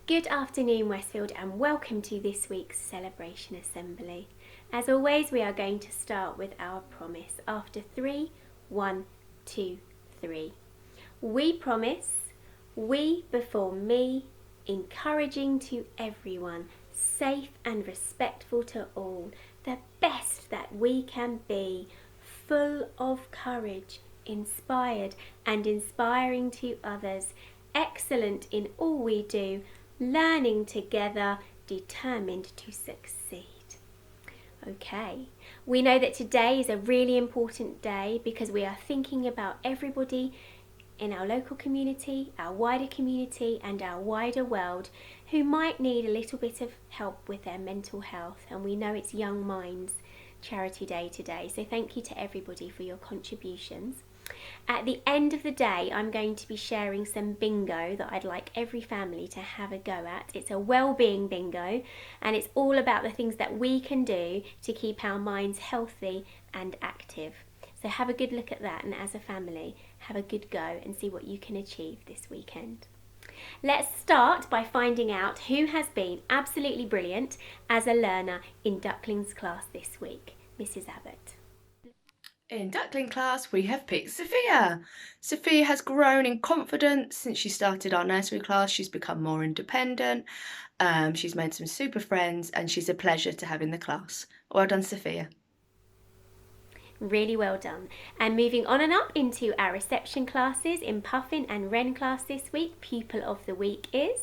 Good afternoon, Westfield, and welcome to this week's Celebration Assembly. As always, we are going to start with our promise. After 3, 1, 2, 3. We promise, we before me, encouraging to everyone, safe and respectful to all, the best that we can be, full of courage, inspired and inspiring to others, excellent in all we do, learning together, determined to succeed. Okay, we know that today is a really important day because we are thinking about everybody in our local community, our wider community and our wider world who might need a little bit of help with their mental health, and we know it's Young Minds Charity Day today, so thank you to everybody for your contributions. At the end of the day, I'm going to be sharing some bingo that I'd like every family to have a go at. It's a well-being bingo, and it's all about the things that we can do to keep our minds healthy and active. So have a good look at that, and as a family, have a good go and see what you can achieve this weekend. Let's start by finding out who has been absolutely brilliant as a learner in Duckling's class this week. Mrs. Abbott. In Duckling class, we have picked Sophia. Sophia has grown in confidence since she started our nursery class. She's become more independent. She's made some super friends, and she's a pleasure to have in the class. Well done, Sophia. Really well done. And moving on and up into our reception classes, in Puffin and Wren class this week, pupil of the week is...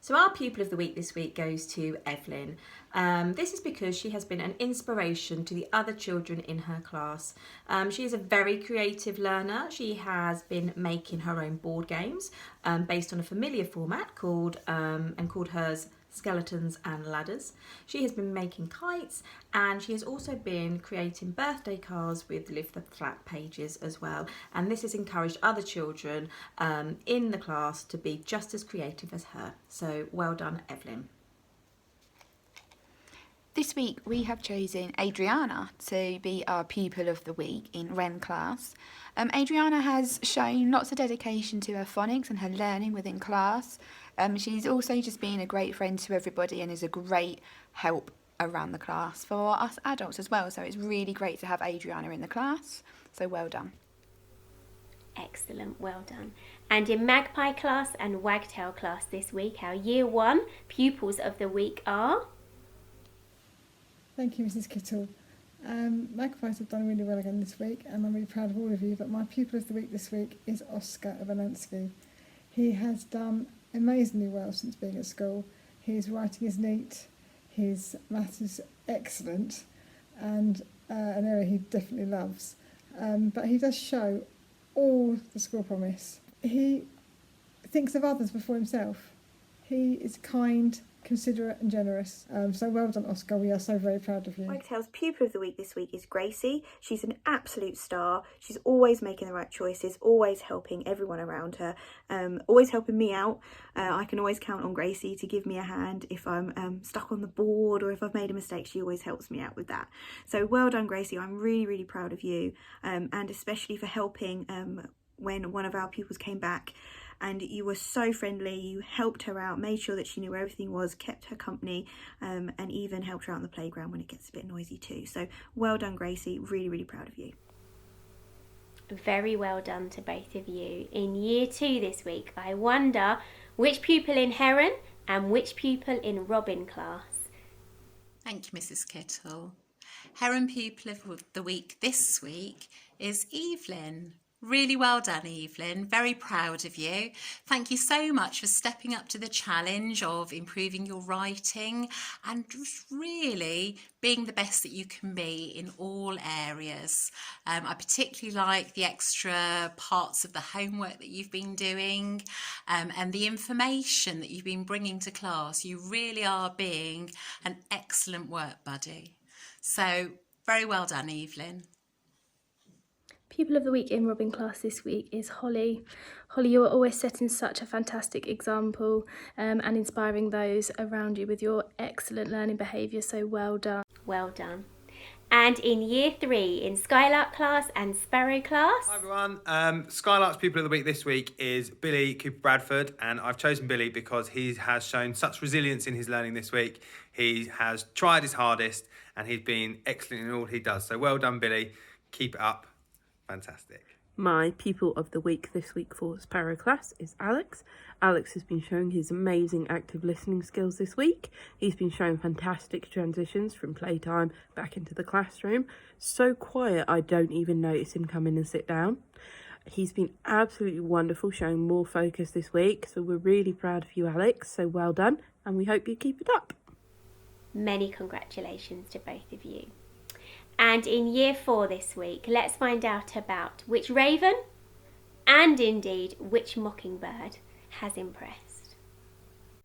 So our pupil of the week this week goes to Evelyn. This is because she has been an inspiration to the other children in her class. She is a very creative learner. She has been making her own board games based on a familiar format called hers Skeletons and Ladders. She has been making kites, and she has also been creating birthday cards with Live the Flat pages as well. And this has encouraged other children in the class to be just as creative as her. So well done, Evelyn. This week we have chosen Adriana to be our pupil of the week in Ren class. Adriana has shown lots of dedication to her phonics and her learning within class. She's also just been a great friend to everybody and is a great help around the class for us adults as well. So it's really great to have Adriana in the class. So well done. Excellent, well done. And in Magpie class and Wagtail class this week, our Year 1 pupils of the week are... Thank you, Mrs. Kittle. Magpies have done really well again this week, and I'm really proud of all of you, but my pupil of the week this week is Oscar Avalansky. He has done amazingly well since being at school. His writing is neat, his maths is excellent, and an area he definitely loves. But he does show all the school promise. He thinks of others before himself. He is kind, considerate and generous. So well done, Oscar. We are so very proud of you. Wagtail's pupil of the week this week is Gracie. She's an absolute star. She's always making the right choices, always helping everyone around her, always helping me out. I can always count on Gracie to give me a hand if I'm stuck on the board or if I've made a mistake. She always helps me out with that. So well done, Gracie. I'm really, really proud of you, and especially for helping when one of our pupils came back. And you were so friendly, you helped her out, made sure that she knew where everything was, kept her company, and even helped her out on the playground when it gets a bit noisy too. So well done, Gracie. Really, really proud of you. Very well done to both of you. In Year 2 this week, I wonder which pupil in Heron and which pupil in Robin class. Thank you, Mrs. Kittle. Heron pupil of the week this week is Evelyn. Really well done, Evelyn. Very proud of you. Thank you so much for stepping up to the challenge of improving your writing and just really being the best that you can be in all areas. I particularly like the extra parts of the homework that you've been doing and the information that you've been bringing to class. You really are being an excellent work buddy. So very well done, Evelyn. Pupil of the week in Robin class this week is Holly. Holly, you are always setting such a fantastic example and inspiring those around you with your excellent learning behaviour, so well done. Well done. And in Year 3, in Skylark class and Sparrow class... Hi everyone, Skylark's pupil of the week this week is Billy Cooper Bradford, and I've chosen Billy because he has shown such resilience in his learning this week. He has tried his hardest and he's been excellent in all he does. So well done, Billy. Keep it up. Fantastic. My pupil of the week this week for Sparrow class is Alex. Alex has been showing his amazing active listening skills this week. He's been showing fantastic transitions from playtime back into the classroom. So quiet I don't even notice him come in and sit down. He's been absolutely wonderful, showing more focus this week. So we're really proud of you, Alex. So well done, and we hope you keep it up. Many congratulations to both of you. And in Year 4 this week, let's find out about which raven and indeed which mockingbird has impressed.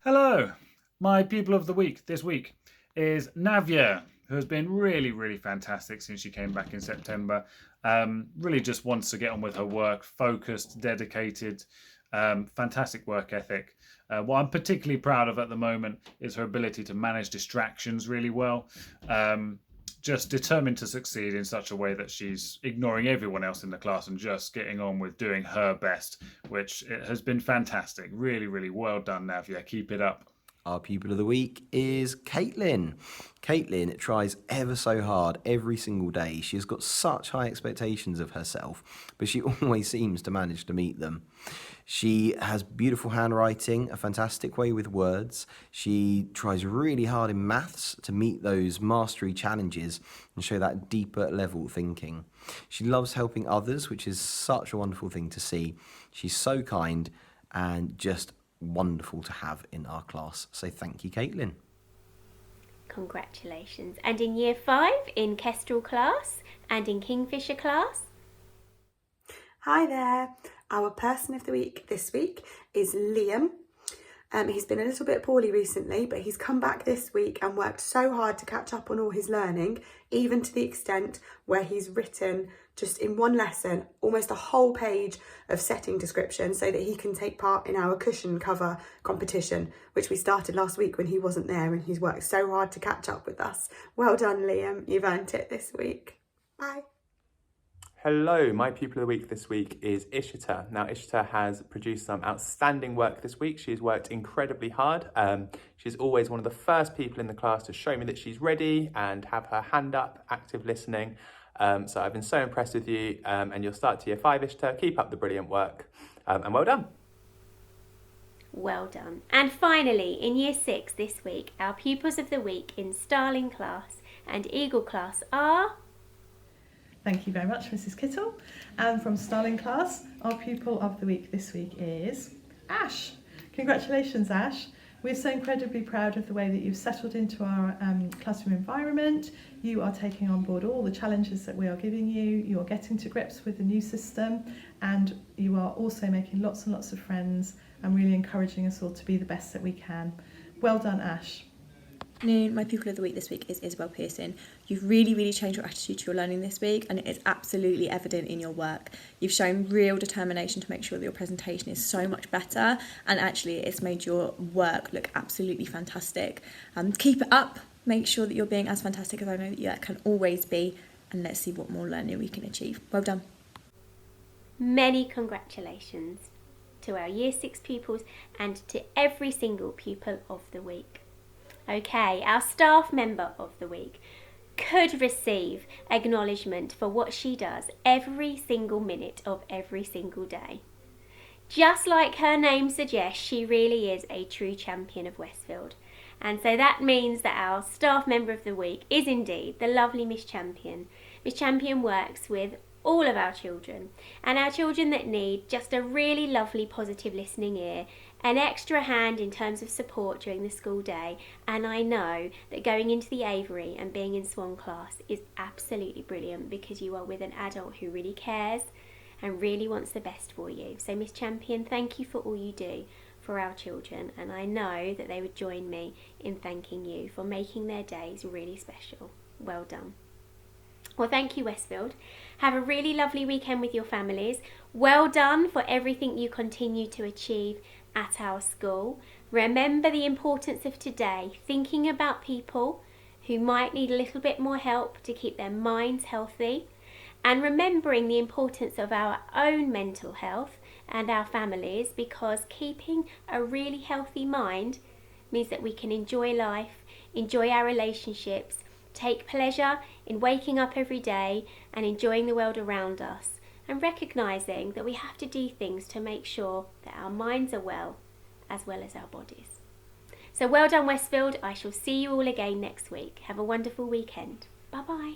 Hello, my pupil of the week this week is Navya, who has been really fantastic since she came back in September. Really just wants to get on with her work, focused, dedicated, fantastic work ethic. What I'm particularly proud of at the moment is her ability to manage distractions really well. Just determined to succeed in such a way that she's ignoring everyone else in the class and just getting on with doing her best, which it has been fantastic. Really well done, Navya. Keep it up. Our pupil of the week is Caitlin. Caitlin tries ever so hard every single day. She has got such high expectations of herself, but she always seems to manage to meet them. She has beautiful handwriting, a fantastic way with words. She tries really hard in maths to meet those mastery challenges and show that deeper level thinking. She loves helping others, which is such a wonderful thing to see. She's so kind and just wonderful to have in our class. So thank you, Caitlin. congratulations. And in year 5, in Kestrel class and in Kingfisher class? Hi there. Our person of the week this week is Liam. He's been a little bit poorly recently, but he's come back this week and worked so hard to catch up on all his learning, even to the extent where he's written just in one lesson almost a whole page of setting description so that he can take part in our cushion cover competition, which we started last week when he wasn't there, and he's worked so hard to catch up with us. Well done, Liam. You've earned it this week. Bye. Hello, my pupil of the week this week is Ishita. Now, Ishita has produced some outstanding work this week. She's worked incredibly hard. She's always one of the first people in the class to show me that she's ready and have her hand up, active listening. So I've been so impressed with you, and you'll start to year 5, Ishita. Keep up the brilliant work, and well done. Well done. And finally, in year 6 this week, our pupils of the week in Starling class and Eagle class are... Thank you very much, Mrs. Kittle. And from Starling class, our pupil of the week this week is Ash. Congratulations, Ash. We're so incredibly proud of the way that you've settled into our classroom environment. You are taking on board all the challenges that we are giving you. You are getting to grips with the new system, and you are also making lots and lots of friends and really encouraging us all to be the best that we can. Well done, Ash. My pupil of the week this week is Isabel Pearson. You've really changed your attitude to your learning this week, and it is absolutely evident in your work. You've shown real determination to make sure that your presentation is so much better, and actually it's made your work look absolutely fantastic. Keep it up, make sure that you're being as fantastic as I know that you can always be, and let's see what more learning we can achieve. Well done. Many congratulations to our year 6 pupils and to every single pupil of the week. Okay, our staff member of the week could receive acknowledgement for what she does every single minute of every single day. Just like her name suggests, she really is a true champion of Westfield. And so that means that our staff member of the week is indeed the lovely Miss Champion. Miss Champion works with all of our children, and our children that need just a really lovely positive listening ear, an extra hand in terms of support during the school day. And I know that going into the Aviary and being in Swan class is absolutely brilliant because you are with an adult who really cares and really wants the best for you. So Miss Champion, thank you for all you do for our children, and I know that they would join me in thanking you for making their days really special. Well done. Well, thank you, Westfield. Have a really lovely weekend with your families. Well done for everything you continue to achieve at our school. Remember the importance of today, thinking about people who might need a little bit more help to keep their minds healthy, and remembering the importance of our own mental health and our families, because keeping a really healthy mind means that we can enjoy life, enjoy our relationships, take pleasure in waking up every day and enjoying the world around us, and recognising that we have to do things to make sure that our minds are well as our bodies. So well done, Westfield. I shall see you all again next week. Have a wonderful weekend. Bye bye.